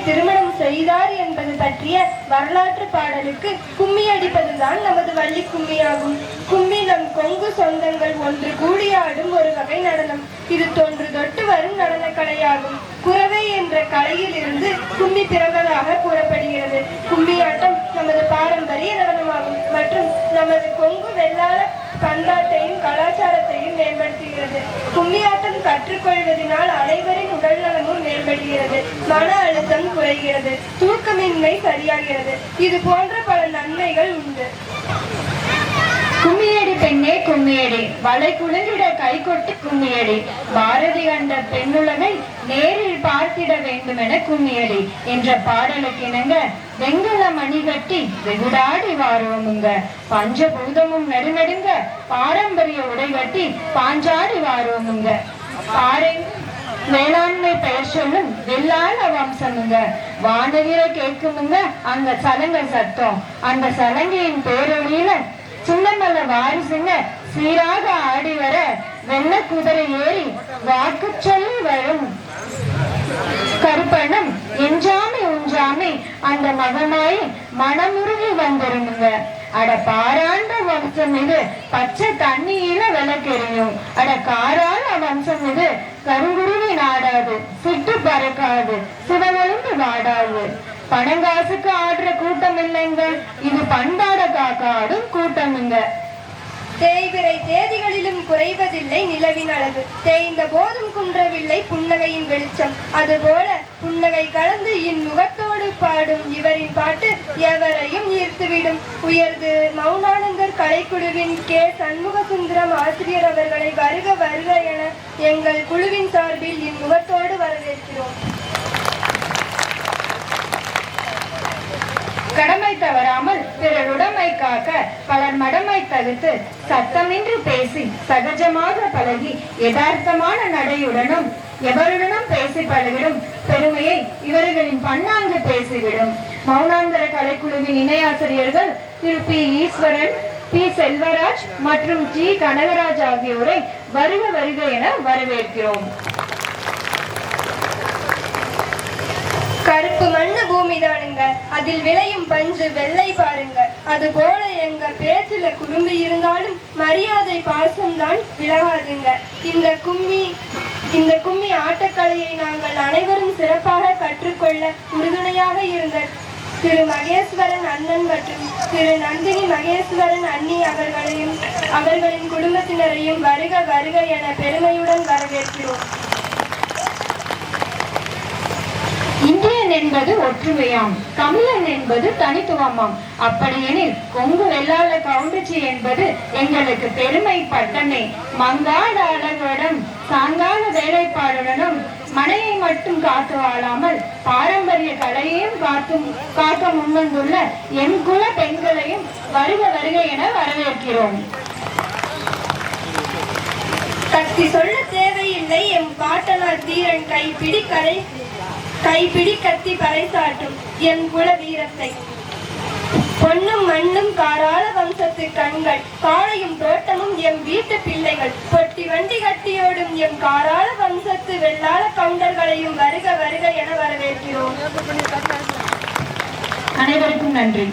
திருமணம் செய்தார் என்பது பற்றிய வரலாற்று பாடலுக்கு கும்மி அடிப்பதுதான் நமது வள்ளி கும்மியாகும். கும்மி நம் கொங்கு சொந்தங்கள் ஒன்று கூடியாடும் ஒரு வகை நடனம். இது தொன்று தொட்டு வரும் நடன கலையாகும். குரவை என்ற கலையில் இருந்து கும்மி பிறந்ததாக கூறப்படுகிறது. கும்மியாட்டம் நமது பாரம்பரிய நடனமாகும் மற்றும் நமது கொங்கு வெள்ளாள பண்பாட்டையும் கலாச்சாரத்தையும் மேம்படுத்துகிறது. கும்மியாட்டம் கற்றுக்கொள்வதனால் அனைவரின் உடல் நலமும் மேம்படுகிறது, மன அழுத்தம் குறைகிறது, தூக்கமின்மை சரியாகிறது. இது போன்ற பல நன்மைகள் உண்டு. கும்மியடி பெண்ணே கும்மியடி, வளை குளிர்ந்திட கை கொட்டி கும்மியடி, பாரதி கண்ட பெண்ணுலகை நேரில் பார்த்திட வேண்டும் என கும்மியடி என்ற பாடலுக்கு இணங்க வெங்கல மணி கட்டி வெகுடாடி வாருவமுங்க, பஞ்சபூதமும் நடுநடுங்க பாரம்பரிய உடை கட்டி பாஞ்சாடி வாருவமுங்க, வேளாண்மை பெயர் சொல்லும் வெள்ளாள வம்சமுங்க, வானவிர கேட்குமுங்க அங்க சலங்க சத்தம், அந்த சலங்கையின் பேரொழியில சின்னமல்ல வாரிசுங்க சீராக ஆடி வர வெள்ள குதிரை ஏறி வாக்கு சொல்லி வரும் கருப்பணம் எஞ்சாமி உஞ்சாமி அந்த மகனாய் மனமுருகி வந்துருங்க. அட பாராண்ட வம்சம் இது பச்சை தண்ணியில விளக்கெறியும், அட காராள வம்சம் இது கருங்குருவி நாடாது, சிட்டு பறக்காது, சிவனெழுந்து வாடாது. பணங்காசுக்கு ஆடுற கூட்டம் இல்லைங்க, இது பண்பாட காக்க ஆடும் கூட்டமுங்க. தேய்பிறை தேதிகளிலும் குறைவதில்லை நிலவின் அழகு, தேய்ந்த போதும் குன்றவில்லை புன்னகையின் வெளிச்சம். அதுபோல புன்னகை கலந்து இன்முகத்தோடு பாடும் இவரின் பாட்டு எவரையும் ஈர்த்துவிடும். உயர்ந்து மௌனானந்தர் கலைக்குழுவின் கே சண்முக சுந்தரம் ஆசிரியர் அவர்களை வருக வருக என எங்கள் குழுவின் சார்பில் இன்முகத்தோடு வரவேற்கிறோம். கடமை தவறாமல் பிறருடைமை காக்க பலர் மடமை தவிர்த்து சத்தமின்றி பேசி சகஜமாக பழகி யதார்த்தமான நடையுடனும் எவருடனும் பேசி பழகிடும் பெருமையை இவர்களின் பன்னாங்கு பேசிவிடும். மௌனாந்தர கலைக்குழுவின் இணையாசிரியர்கள் திரு பி ஈஸ்வரன், பி செல்வராஜ் மற்றும் ஜி கனகராஜ் ஆகியோரை வருக வருக என வரவேற்கிறோம். கருப்பு மண்ணு பூமிதானுங்க, அதில் விளையும் பஞ்சு வெள்ளை பாருங்க. அது போல எங்க பேச்சுல குறும்பு இருந்தாலும் மரியாதை பாசம்தான் விலகாதுங்க. இந்த கும்மி ஆட்டக்கலையை நாங்கள் அனைவரும் சிறப்பாக கற்றுக்கொள்ள உறுதுணையாக இருந்த திரு மகேஸ்வரன் அண்ணன் மற்றும் திரு நந்தினி மகேஸ்வரன் அண்ணி அவர்களையும் அவர்களின் குடும்பத்தினரையும் வருக வருக என பெருமையுடன் வரவேற்கிறோம். இந்தியன் என்பது ஒற்றுமையாம், தமிழன் என்பது தனித்துவமாம். அப்படியெனில் கொங்கு வெள்ளாள கவுண்டச்சி என்பது எங்களுக்கு பெருமை பட்டமே. மங்காத அழகுடன் சாங்காத வேலைப்பாடுடனும் மனையை மட்டும் காத்து வாழாமல் பாரம்பரிய கலையையும் காக்க முன்வந்துள்ள எம் குல பெண்களையும் வருக வருக என வரவேற்கிறோம். கத்தி சொல்ல தேவையில்லை, எம் பாட்டனார் தீரன் கைப்பிடி கத்தி பறைசாட்டும் என் குல வீரத்தை. பொன்னும் மண்ணும் காராள வம்சத்து கண்கள், காளையும் தோட்டமும் எம் வீட்டு பிள்ளைகள், பொட்டி வண்டி கட்டியோடும் எம் காராள வம்சத்து வெள்ளாள கவுண்டர்களையும் வருக வருக என வரவேற்கிறோம். அனைவருக்கும் நன்றி.